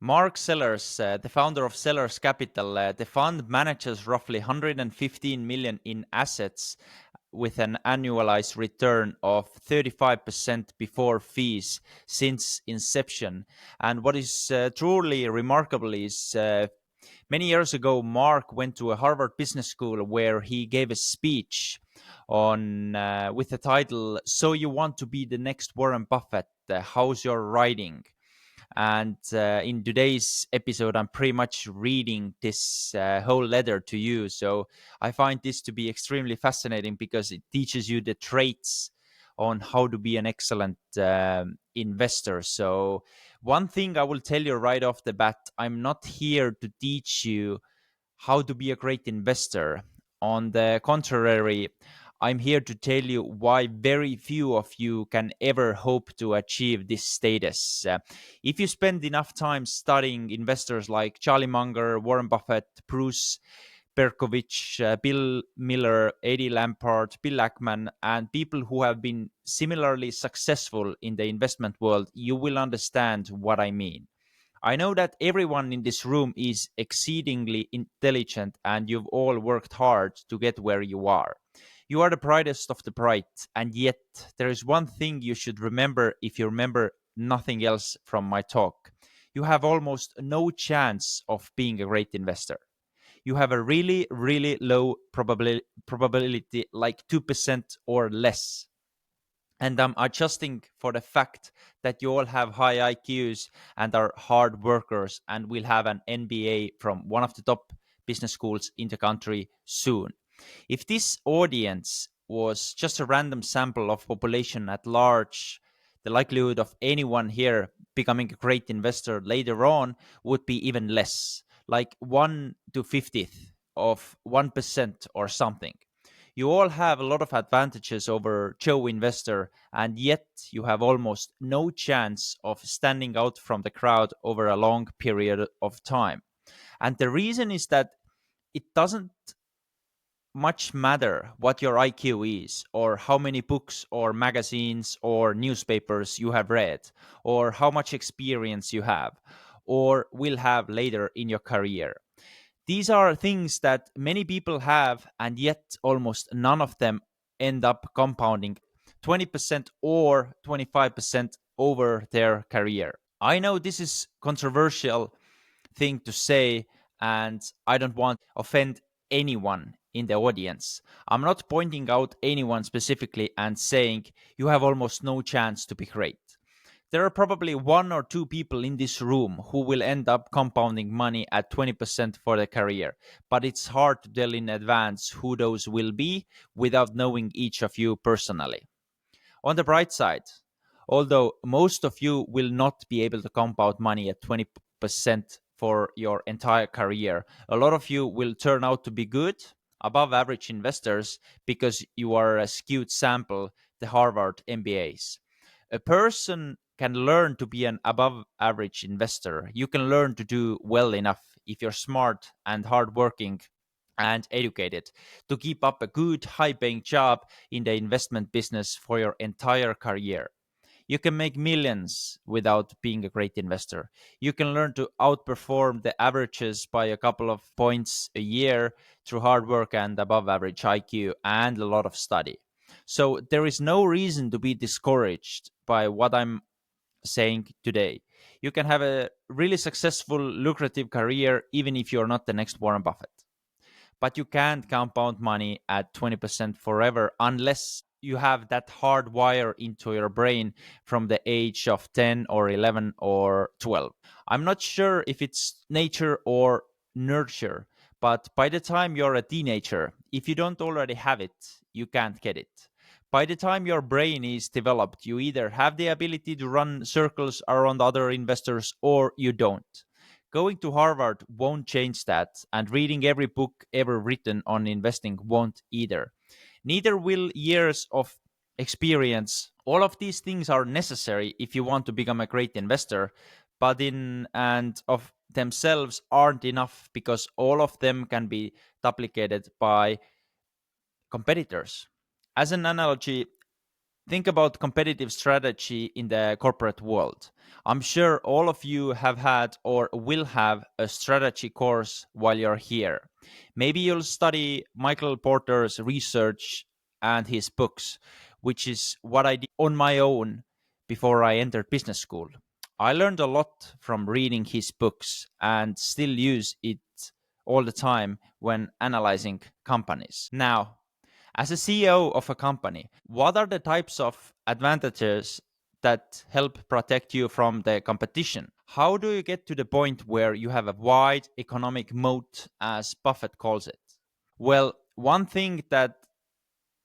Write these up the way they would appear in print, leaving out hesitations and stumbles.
Mark Sellers, the founder of Sellers Capital, the fund manages roughly 115 million in assets with an annualized return of 35% before fees since inception. And what is truly remarkable is many years ago, Mark went to a Harvard Business School where he gave a speech on with the title "So You Want to Be the Next Warren Buffett? How's your writing?" And in today's episode, I'm pretty much reading this whole letter to you. So I find this to be extremely fascinating because it teaches you the traits on how to be an excellent investor. So, one thing I will tell you right off the bat, I'm not here to teach you how to be a great investor. On the contrary, I'm here to tell you why very few of you can ever hope to achieve this status. If you spend enough time studying investors like Charlie Munger, Warren Buffett, Bruce Berkovich, Bill Miller, Eddie Lampard, Bill Ackman, and people who have been similarly successful in the investment world, you will understand what I mean. I know that everyone in this room is exceedingly intelligent and you've all worked hard to get where you are. You are the brightest of the bright, and yet there is one thing you should remember if you remember nothing else from my talk. You have almost no chance of being a great investor. You have a really, really low probability like 2% or less. And I'm adjusting for the fact that you all have high IQs and are hard workers and will have an MBA from one of the top business schools in the country soon. If this audience was just a random sample of population at large, the likelihood of anyone here becoming a great investor later on would be even less, like 1 to 50th of 1% or something. You all have a lot of advantages over Joe Investor, and yet you have almost no chance of standing out from the crowd over a long period of time. And the reason is that it doesn't much matter what your IQ is, or how many books or magazines or newspapers you have read, or how much experience you have, or will have later in your career. These are things that many people have, and yet almost none of them end up compounding 20% or 25% over their career. I know this is controversial thing to say, and I don't want to offend anyone in the audience. I'm not pointing out anyone specifically and saying you have almost no chance to be great. There are probably one or two people in this room who will end up compounding money at 20% for their career, but it's hard to tell in advance who those will be without knowing each of you personally. On the bright side, although most of you will not be able to compound money at 20% for your entire career, a lot of you will turn out to be good, above average investors because you are a skewed sample, the Harvard MBAs. A person can learn to be an above average investor. You can learn to do well enough if you're smart and hardworking and educated to keep up a good, high paying job in the investment business for your entire career. You can make millions without being a great investor. You can learn to outperform the averages by a couple of points a year through hard work and above average IQ and a lot of study. So there is no reason to be discouraged by what I'm saying today. You can have a really successful, lucrative career even if you're not the next Warren Buffett, but you can't compound money at 20% forever unless you have that hard wire into your brain from the age of 10 or 11 or 12. I'm not sure if it's nature or nurture, but by the time you're a teenager, if you don't already have it, you can't get it. By the time your brain is developed, you either have the ability to run circles around other investors or you don't. Going to Harvard won't change that, and reading every book ever written on investing won't either. Neither will years of experience. All of these things are necessary if you want to become a great investor, but in and of themselves aren't enough because all of them can be duplicated by competitors. As an analogy, Think about competitive strategy in the corporate world. I'm sure all of you have had or will have a strategy course while you're here. Maybe you'll study Michael Porter's research and his books, which is what I did on my own before I entered business school. I learned a lot from reading his books and still use it all the time when analyzing companies. Now, as a CEO of a company, what are the types of advantages that help protect you from the competition? How do you get to the point where you have a wide economic moat, as Buffett calls it? Well, one thing that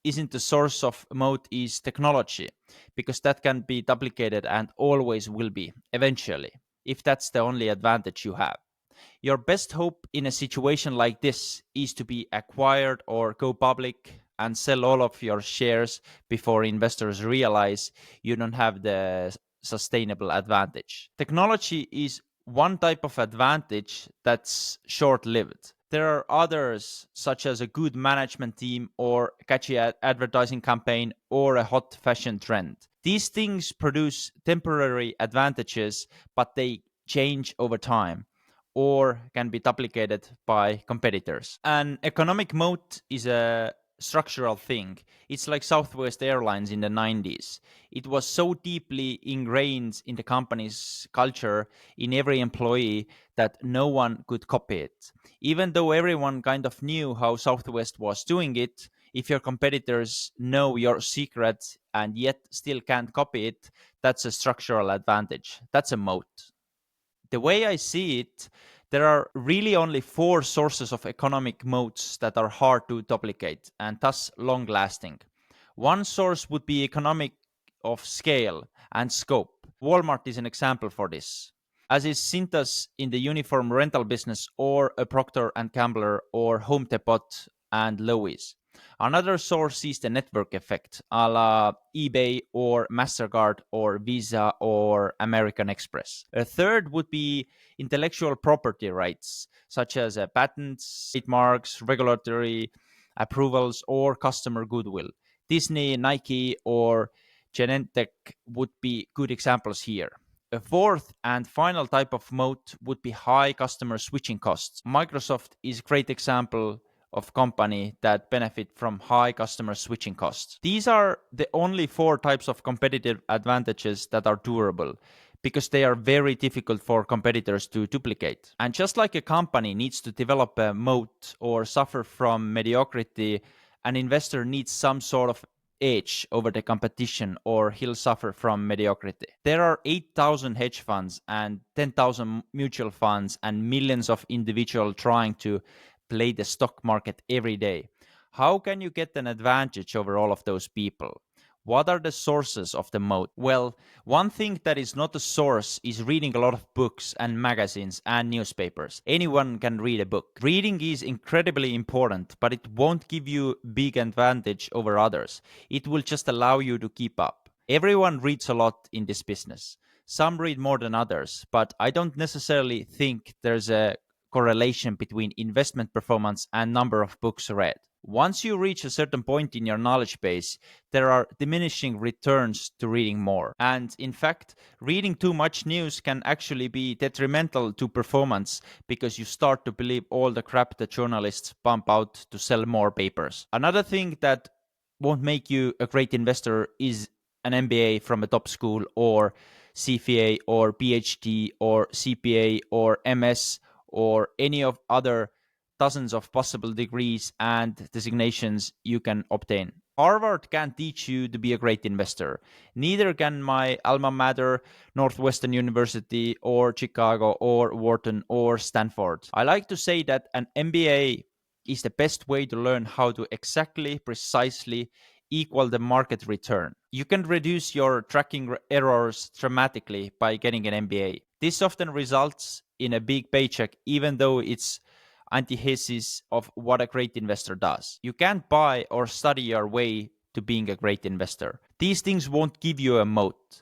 isn't the source of moat is technology, because that can be duplicated and always will be eventually, if that's the only advantage you have. Your best hope in a situation like this is to be acquired or go public and sell all of your shares before investors realize you don't have the sustainable advantage. Technology is one type of advantage that's short lived. There are others, such as a good management team or a catchy advertising campaign or a hot fashion trend. These things produce temporary advantages, but they change over time or can be duplicated by competitors. An economic moat is a structural thing. It's like Southwest Airlines in the 90s. It was so deeply ingrained in the company's culture, in every employee, that no one could copy it. Even though everyone kind of knew how Southwest was doing it, if your competitors know your secret and yet still can't copy it, that's a structural advantage. That's a moat. The way I see it, there are really only four sources of economic moats that are hard to duplicate and thus long lasting. One source would be economic of scale and scope. Walmart is an example for this, as is Cintas in the uniform rental business, or a Procter and Gamble or Home Depot and Lowe's. Another source is the network effect, a la eBay or MasterCard or Visa or American Express. A third would be intellectual property rights, such as patents, trademarks, regulatory approvals, or customer goodwill. Disney, Nike, or Genentech would be good examples here. A fourth and final type of moat would be high customer switching costs. Microsoft is a great example of company that benefit from high customer switching costs. These are the only four types of competitive advantages that are durable, because they are very difficult for competitors to duplicate. And just like a company needs to develop a moat or suffer from mediocrity, an investor needs some sort of edge over the competition or he'll suffer from mediocrity. There are 8,000 hedge funds and 10,000 mutual funds and millions of individuals trying to play the stock market every day. How can you get an advantage over all of those people? What are the sources of the moat? Well, one thing that is not a source is reading a lot of books and magazines and newspapers. Anyone can read a book. Reading is incredibly important, but it won't give you big advantage over others. It will just allow you to keep up. Everyone reads a lot in this business. Some read more than others, but I don't necessarily think there's a correlation between investment performance and number of books read. Once you reach a certain point in your knowledge base, there are diminishing returns to reading more. And in fact, reading too much news can actually be detrimental to performance, because you start to believe all the crap that journalists pump out to sell more papers. Another thing that won't make you a great investor is an MBA from a top school, or CFA or PhD or CPA or MS or any of other dozens of possible degrees and designations you can obtain. Harvard can't teach you to be a great investor. Neither can my alma mater, Northwestern University, or Chicago, or Wharton, or Stanford. I like to say that an MBA is the best way to learn how to exactly, precisely equal the market return. You can reduce your tracking errors dramatically by getting an MBA. This often results in a big paycheck, even though it's antithesis of what a great investor does. You can't buy or study your way to being a great investor. These things won't give you a moat.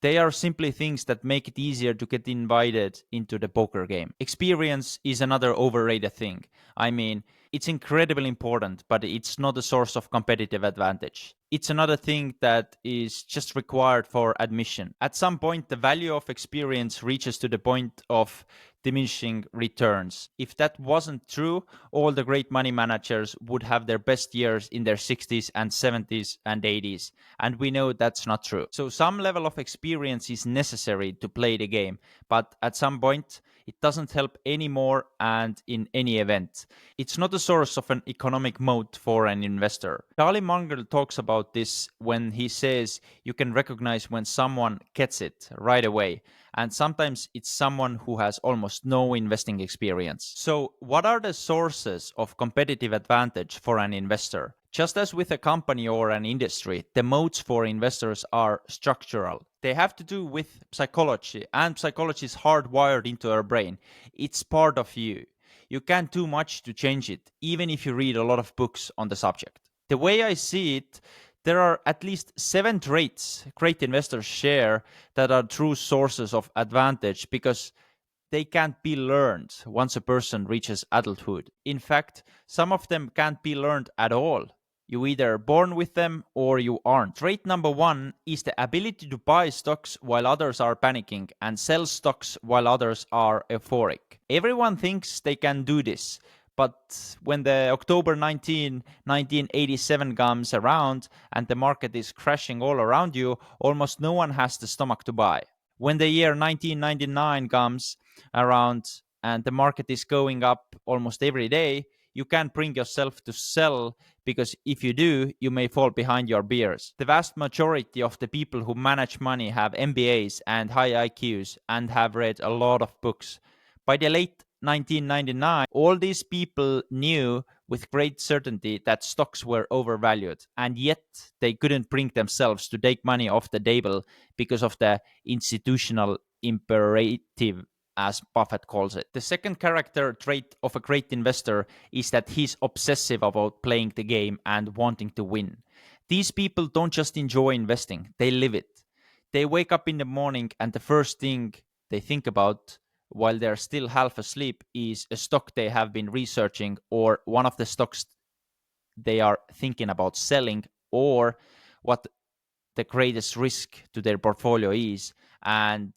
They are simply things that make it easier to get invited into the poker game. Experience is another overrated thing. I mean, it's incredibly important, but it's not a source of competitive advantage. it's another thing that is just required for admission. At some point, the value of experience reaches to the point of diminishing returns. If that wasn't true, all the great money managers would have their best years in their 60s and 70s and 80s. And we know that's not true. So some level of experience is necessary to play the game, but at some point, it doesn't help anymore and in any event. It's not a source of an economic moat for an investor. Charlie Munger talks about this when he says you can recognize when someone gets it right away. And sometimes it's someone who has almost no investing experience. So, what are the sources of competitive advantage for an investor? Just as with a company or an industry, the moats for investors are structural. They have to do with psychology, and psychology is hardwired into our brain. It's part of you. You can't do much to change it, even if you read a lot of books on the subject. The way I see it, there are at least 7 traits great investors share that are true sources of advantage because they can't be learned once a person reaches adulthood. In fact, some of them can't be learned at all. You either born with them or you aren't. Trait number 1 is the ability to buy stocks while others are panicking and sell stocks while others are euphoric. Everyone thinks they can do this, but when the October 1987 comes around and the market is crashing all around you, almost no one has the stomach to buy. When the year 1999 comes around and the market is going up almost every day, you can't bring yourself to sell because if you do, you may fall behind your peers. The vast majority of the people who manage money have MBAs and high IQs and have read a lot of books. By the late 1999, all these people knew with great certainty that stocks were overvalued, and yet they couldn't bring themselves to take money off the table because of the institutional imperative, as Buffett calls it. The second character trait of a great investor is that he's obsessive about playing the game and wanting to win. These people don't just enjoy investing, they live it. They wake up in the morning and the first thing they think about while they're still half asleep is a stock they have been researching or one of the stocks they are thinking about selling or what the greatest risk to their portfolio is and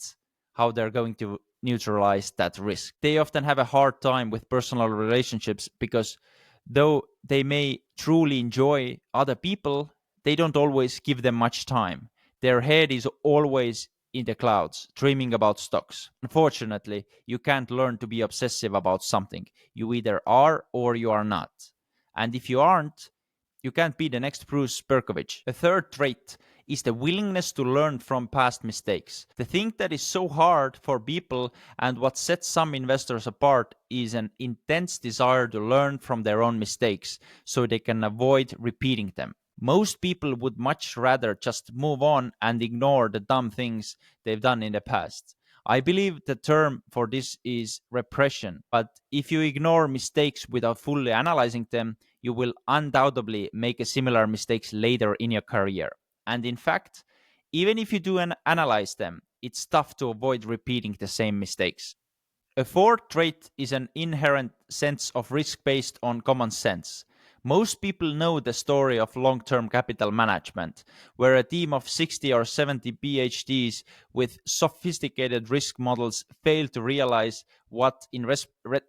how they're going to neutralize that risk. They often have a hard time with personal relationships because though they may truly enjoy other people, they don't always give them much time. Their head is always in the clouds, dreaming about stocks. Unfortunately, you can't learn to be obsessive about something. You either are or you are not. And if you aren't, you can't be the next Bruce Berkovich. A third trait is the willingness to learn from past mistakes. The thing that is so hard for people and what sets some investors apart is an intense desire to learn from their own mistakes so they can avoid repeating them. Most people would much rather just move on and ignore the dumb things they've done in the past. I believe the term for this is repression, but if you ignore mistakes without fully analyzing them, you will undoubtedly make a similar mistakes later in your career. And in fact, even if you do analyze them, it's tough to avoid repeating the same mistakes. A fourth trait is an inherent sense of risk based on common sense. Most people know the story of long term capital management, where a team of 60 or 70 PhDs with sophisticated risk models failed to realize what, in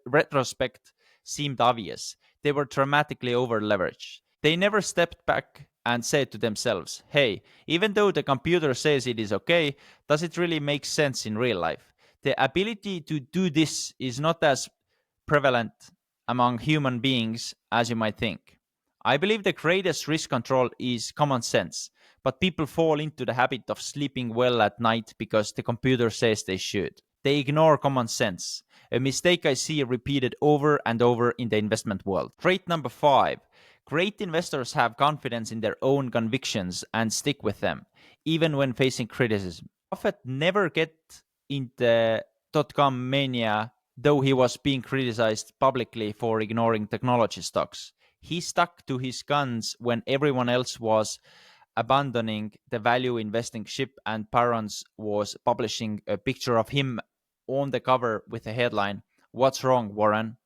retrospect, seemed obvious. They were dramatically over leveraged. They never stepped back and said to themselves, hey, even though the computer says it is okay, does it really make sense in real life? The ability to do this is not as prevalent among human beings as you might think. I believe the greatest risk control is common sense, but people fall into the habit of sleeping well at night because the computer says they should. They ignore common sense, a mistake I see repeated over and over in the investment world. Trait number 5. Great investors have confidence in their own convictions and stick with them, even when facing criticism. Buffett never get in the dot-com mania, though he was being criticized publicly for ignoring technology stocks. He stuck to his guns when everyone else was abandoning the value investing ship and Barron's was publishing a picture of him on the cover with a headline, "What's wrong, Warren?"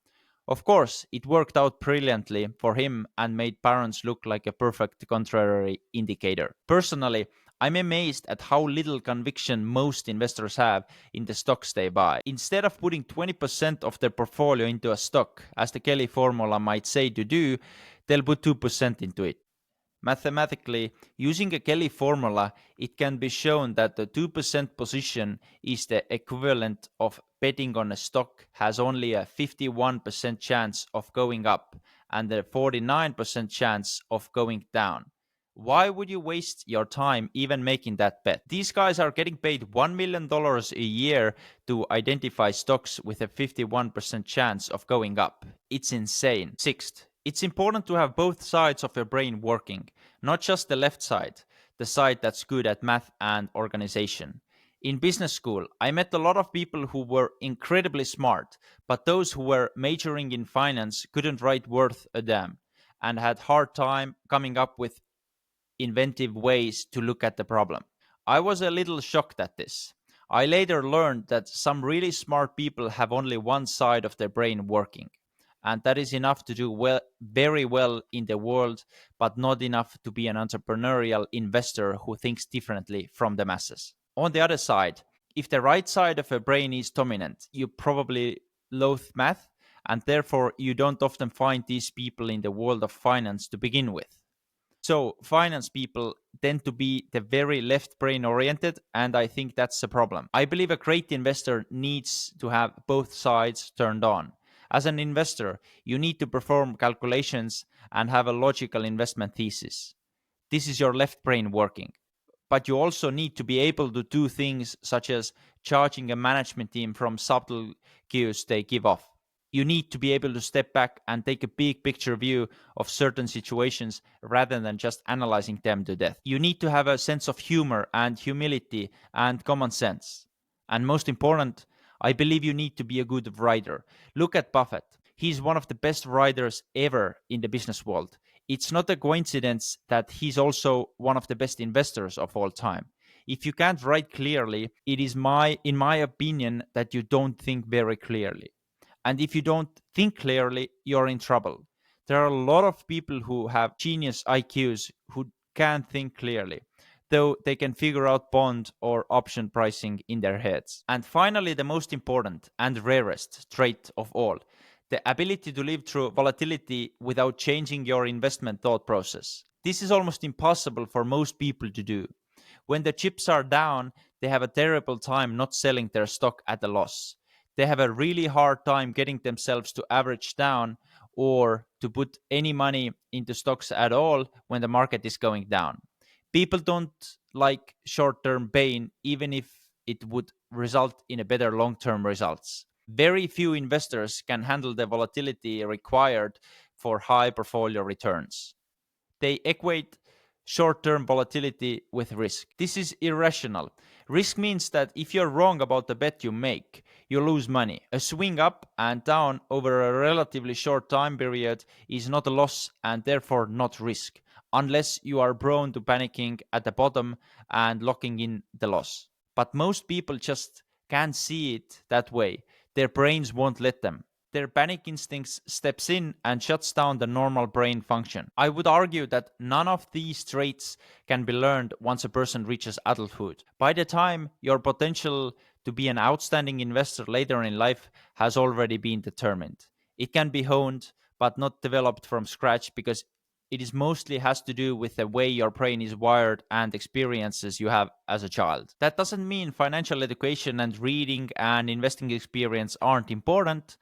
Of course, it worked out brilliantly for him and made parents look like a perfect contrary indicator. Personally, I'm amazed at how little conviction most investors have in the stocks they buy. Instead of putting 20% of their portfolio into a stock, as the Kelly formula might say to do, they'll put 2% into it. Mathematically, using a Kelly formula, it can be shown that the 2% position is the equivalent of betting on a stock has only a 51% chance of going up and a 49% chance of going down. Why would you waste your time even making that bet? These guys are getting paid $1 million a year to identify stocks with a 51% chance of going up. It's insane. Sixth, it's important to have both sides of your brain working, not just the left side, the side that's good at math and organization. In business school, I met a lot of people who were incredibly smart, but those who were majoring in finance couldn't write worth a damn and had hard time coming up with inventive ways to look at the problem. I was a little shocked at this. I later learned that some really smart people have only one side of their brain working, and that is enough to do well, very well in the world, but not enough to be an entrepreneurial investor who thinks differently from the masses. On the other side, if the right side of a brain is dominant, you probably loathe math, and therefore you don't often find these people in the world of finance to begin with. So finance people tend to be the very left brain oriented, and I think that's the problem. I believe a great investor needs to have both sides turned on. As an investor, you need to perform calculations and have a logical investment thesis. This is your left brain working. But you also need to be able to do things such as charging a management team from subtle cues they give off. You need to be able to step back and take a big picture view of certain situations rather than just analyzing them to death. You need to have a sense of humor and humility and common sense. And most important, I believe you need to be a good writer. Look at Buffett. He's one of the best writers ever in the business world. It's not a coincidence that he's also one of the best investors of all time. If you can't write clearly, it is in my opinion, that you don't think very clearly. And if you don't think clearly, you're in trouble. There are a lot of people who have genius IQs who can't think clearly, though they can figure out bond or option pricing in their heads. And finally, the most important and rarest trait of all, the ability to live through volatility without changing your investment thought process. This is almost impossible for most people to do. When the chips are down, they have a terrible time not selling their stock at a loss. They have a really hard time getting themselves to average down or to put any money into stocks at all when the market is going down. People don't like short-term pain even if it would result in a better long-term results. Very few investors can handle the volatility required for high portfolio returns. They equate short-term volatility with risk. This is irrational. Risk means that if you're wrong about the bet you make, you lose money. A swing up and down over a relatively short time period is not a loss and therefore not risk, unless you are prone to panicking at the bottom and locking in the loss. But most people just can't see it that way. Their brains won't let them. Their panic instincts steps in and shuts down the normal brain function. I would argue that none of these traits can be learned once a person reaches adulthood. By the time your potential to be an outstanding investor later in life has already been determined. It can be honed, but not developed from scratch because it is mostly has to do with the way your brain is wired and experiences you have as a child. That doesn't mean financial education and reading and investing experience aren't important.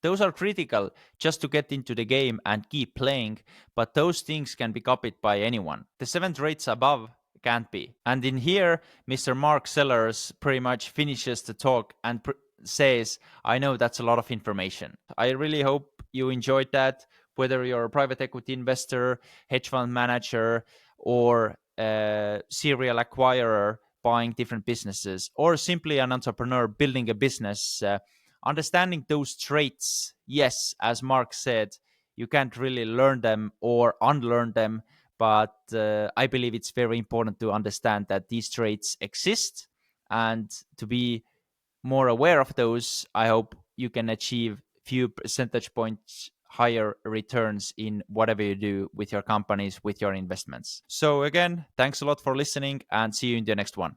Those are critical just to get into the game and keep playing, but those things can be copied by anyone. The 7 traits above can't be. And in here, Mr. Mark Sellers pretty much finishes the talk and says, I know that's a lot of information. I really hope you enjoyed that, whether you're a private equity investor, hedge fund manager, or a serial acquirer buying different businesses, or simply an entrepreneur building a business. Understanding those traits, yes, as Mark said, you can't really learn them or unlearn them, but I believe it's very important to understand that these traits exist and to be more aware of those. I hope you can achieve few percentage points higher returns in whatever you do with your companies, with your investments. So again, thanks a lot for listening, and see you in the next one.